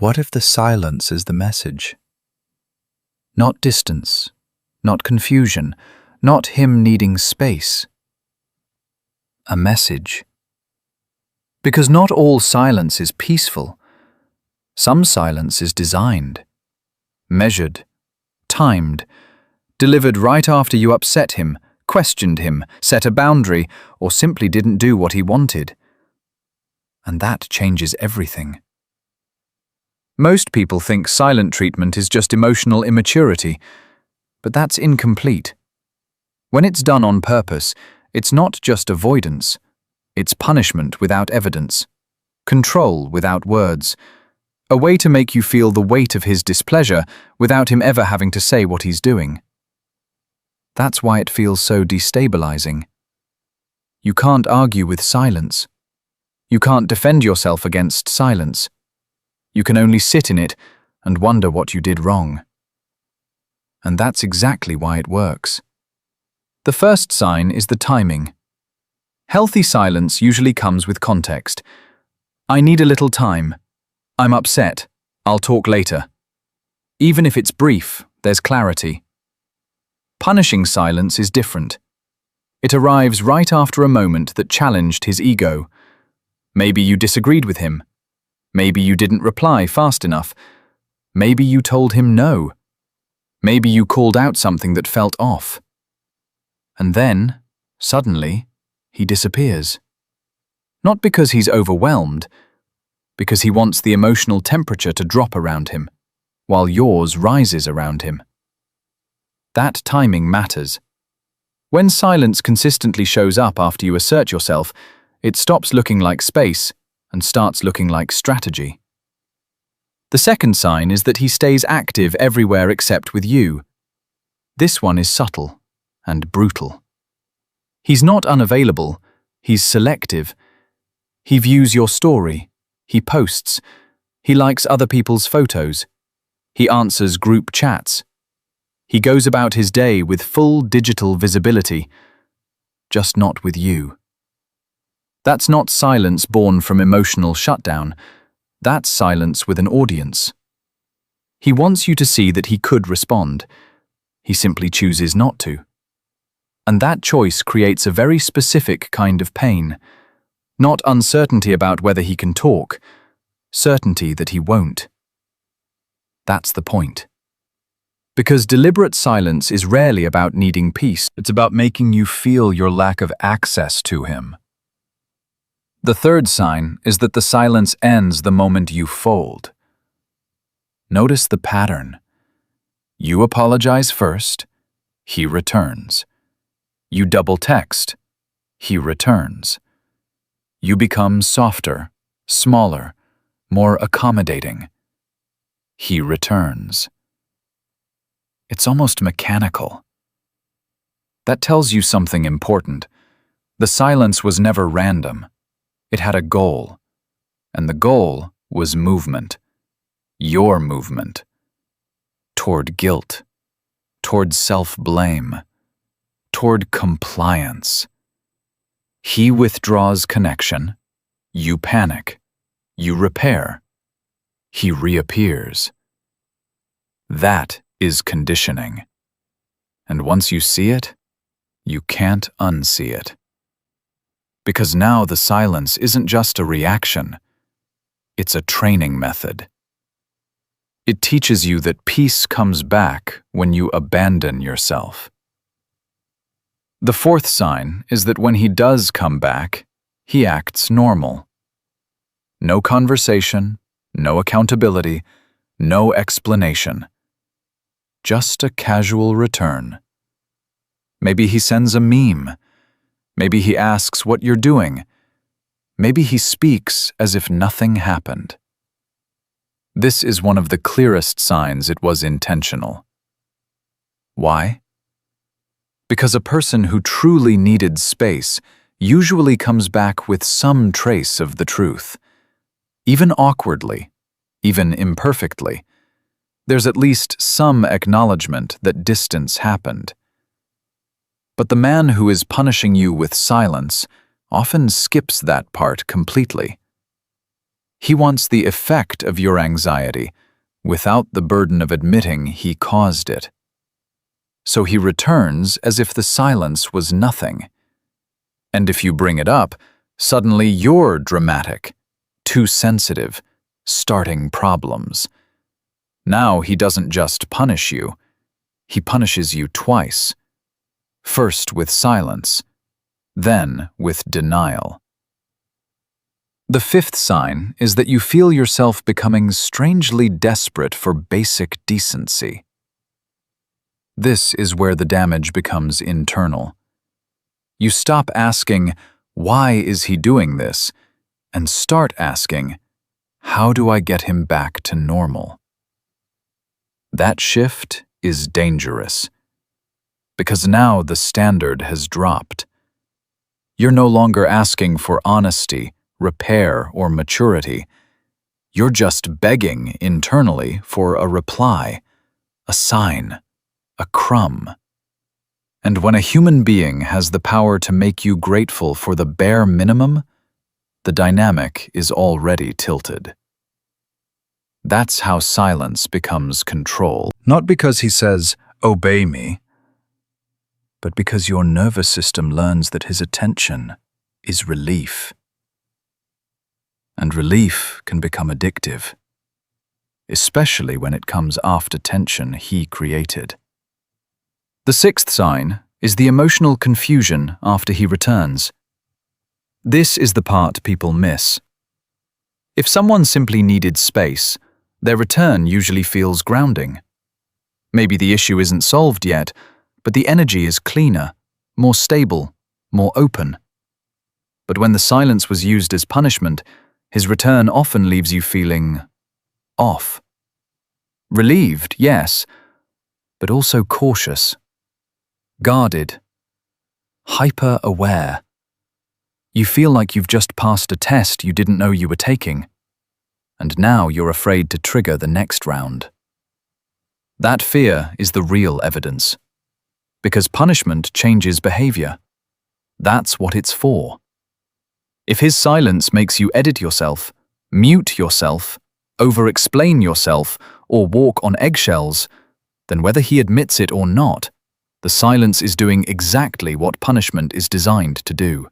what if the silence is the message? Not distance, not confusion, not him needing space. A message. Because not all silence is peaceful. Some silence is designed, measured, timed, delivered right after you upset him, questioned him, set a boundary, or simply didn't do what he wanted. And that changes everything. Most people think silent treatment is just emotional immaturity, but that's incomplete. When it's done on purpose, it's not just avoidance. It's punishment without evidence, control without words, a way to make you feel the weight of his displeasure without him ever having to say what he's doing. That's why it feels so destabilizing. You can't argue with silence. You can't defend yourself against silence. You can only sit in it and wonder what you did wrong. And that's exactly why it works. The first sign is the timing. Healthy silence usually comes with context. I need a little time. I'm upset. I'll talk later. Even if it's brief, there's clarity. Punishing silence is different. It arrives right after a moment that challenged his ego. Maybe you disagreed with him. Maybe you didn't reply fast enough. Maybe you told him no. Maybe you called out something that felt off. And then, suddenly, he disappears. Not because he's overwhelmed, because he wants the emotional temperature to drop around him, while yours rises around him. That timing matters. When silence consistently shows up after you assert yourself, it stops looking like space and starts looking like strategy. The second sign is that he stays active everywhere except with you. This one is subtle and brutal. He's not unavailable, he's selective. He views your story, he posts, he likes other people's photos, he answers group chats. He goes about his day with full digital visibility, just not with you. That's not silence born from emotional shutdown. That's silence with an audience. He wants you to see that he could respond. He simply chooses not to. And that choice creates a very specific kind of pain. Not uncertainty about whether he can talk, certainty that he won't. That's the point. Because deliberate silence is rarely about needing peace. It's about making you feel your lack of access to him. The third sign is that the silence ends the moment you fold. Notice the pattern. You apologize first, he returns. You double text, he returns. You become softer, smaller, more accommodating. He returns. It's almost mechanical. That tells you something important. The silence was never random. It had a goal, and the goal was movement. Your movement. Toward guilt, toward self-blame, toward compliance. He withdraws connection, you panic, you repair, he reappears. That is conditioning. And once you see it, you can't unsee it. Because now the silence isn't just a reaction, it's a training method. It teaches you that peace comes back when you abandon yourself. The fourth sign is that when he does come back, he acts normal. No conversation, no accountability, no explanation. Just a casual return. Maybe he sends a meme. Maybe he asks what you're doing. Maybe he speaks as if nothing happened. This is one of the clearest signs it was intentional. Why? Because a person who truly needed space usually comes back with some trace of the truth. Even awkwardly, even imperfectly, there's at least some acknowledgement that distance happened. But the man who is punishing you with silence often skips that part completely. He wants the effect of your anxiety, without the burden of admitting he caused it. So he returns as if the silence was nothing. And if you bring it up, suddenly you're dramatic, too sensitive, starting problems. Now he doesn't just punish you, he punishes you twice. First with silence, then with denial. The fifth sign is that you feel yourself becoming strangely desperate for basic decency. This is where the damage becomes internal. You stop asking, "Why is he doing this?" and start asking, "How do I get him back to normal?" That shift is dangerous, because now the standard has dropped. You're no longer asking for honesty, repair, or maturity. You're just begging internally for a reply, a sign, a crumb. And when a human being has the power to make you grateful for the bare minimum, the dynamic is already tilted. That's how silence becomes control. Not because he says, "Obey me," but because your nervous system learns that his attention is relief. And relief can become addictive, especially when it comes after tension he created. The sixth sign is the emotional confusion after he returns. This is the part people miss. If someone simply needed space, their return usually feels grounding. Maybe the issue isn't solved yet, but the energy is cleaner, more stable, more open. But when the silence was used as punishment, his return often leaves you feeling off. Relieved, yes, but also cautious. Guarded, hyper-aware. You feel like you've just passed a test you didn't know you were taking, and now you're afraid to trigger the next round. That fear is the real evidence, because punishment changes behavior. That's what it's for. If his silence makes you edit yourself, mute yourself, over-explain yourself, or walk on eggshells, then whether he admits it or not, the silence is doing exactly what punishment is designed to do.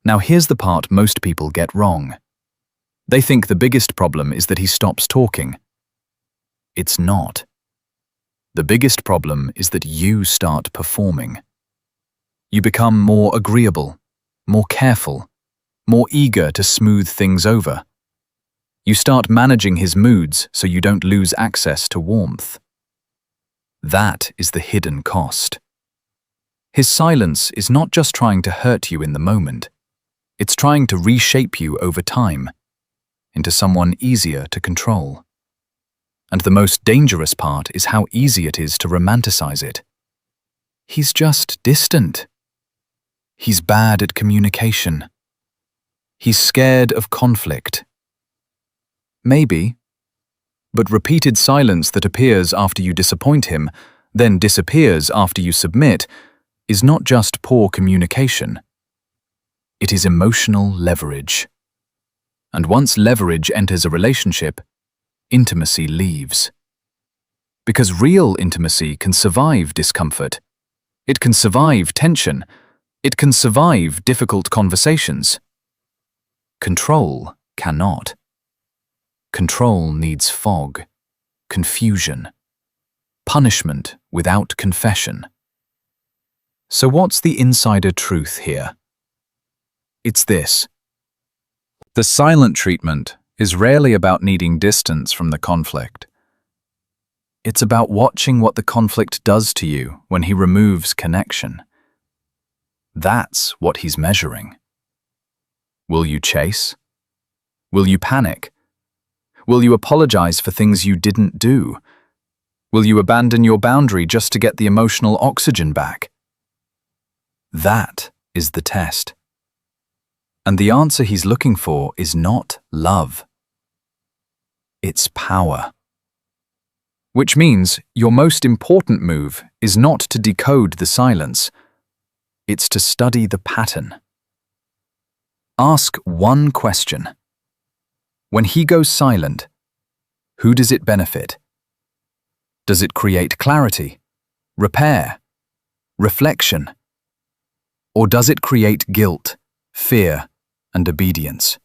Now here's the part most people get wrong. They think the biggest problem is that he stops talking. It's not. The biggest problem is that you start performing. You become more agreeable, more careful, more eager to smooth things over. You start managing his moods so you don't lose access to warmth. That is the hidden cost. His silence is not just trying to hurt you in the moment. It's trying to reshape you over time into someone easier to control. And the most dangerous part is how easy it is to romanticize it. He's just distant. He's bad at communication. He's scared of conflict. Maybe. But repeated silence that appears after you disappoint him, then disappears after you submit, is not just poor communication. It is emotional leverage. And once leverage enters a relationship, intimacy leaves. Because real intimacy can survive discomfort. It can survive tension. It can survive difficult conversations. Control cannot. Control needs fog, confusion, punishment without confession. So what's the insider truth here? It's this. The silent treatment is rarely about needing distance from the conflict. It's about watching what the conflict does to you when he removes connection. That's what he's measuring. Will you chase? Will you panic? Will you apologize for things you didn't do? Will you abandon your boundary just to get the emotional oxygen back? That is the test. And the answer he's looking for is not love. It's power. Which means your most important move is not to decode the silence. It's to study the pattern. Ask one question. When he goes silent, who does it benefit? Does it create clarity, repair, reflection? Or does it create guilt, fear, and obedience?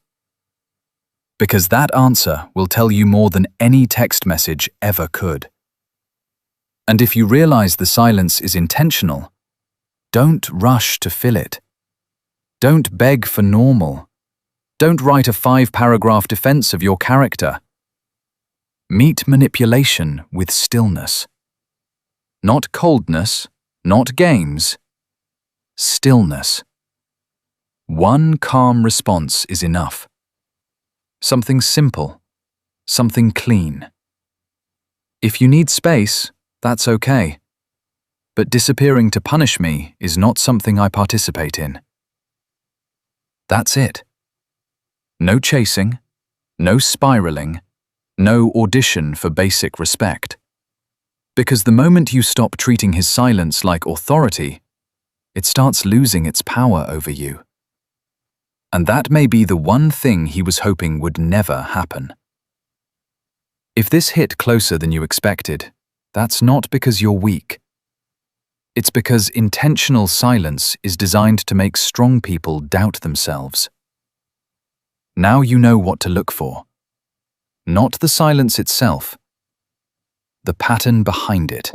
Because that answer will tell you more than any text message ever could. And if you realize the silence is intentional, don't rush to fill it. Don't beg for normal. Don't write a 5-paragraph defense of your character. Meet manipulation with stillness. Not coldness, not games. Stillness. One calm response is enough. Something simple, something clean. If you need space, that's okay. But disappearing to punish me is not something I participate in. That's it. No chasing, no spiraling, no audition for basic respect. Because the moment you stop treating his silence like authority, it starts losing its power over you. And that may be the one thing he was hoping would never happen. If this hit closer than you expected, that's not because you're weak. It's because intentional silence is designed to make strong people doubt themselves. Now you know what to look for. Not the silence itself, the pattern behind it.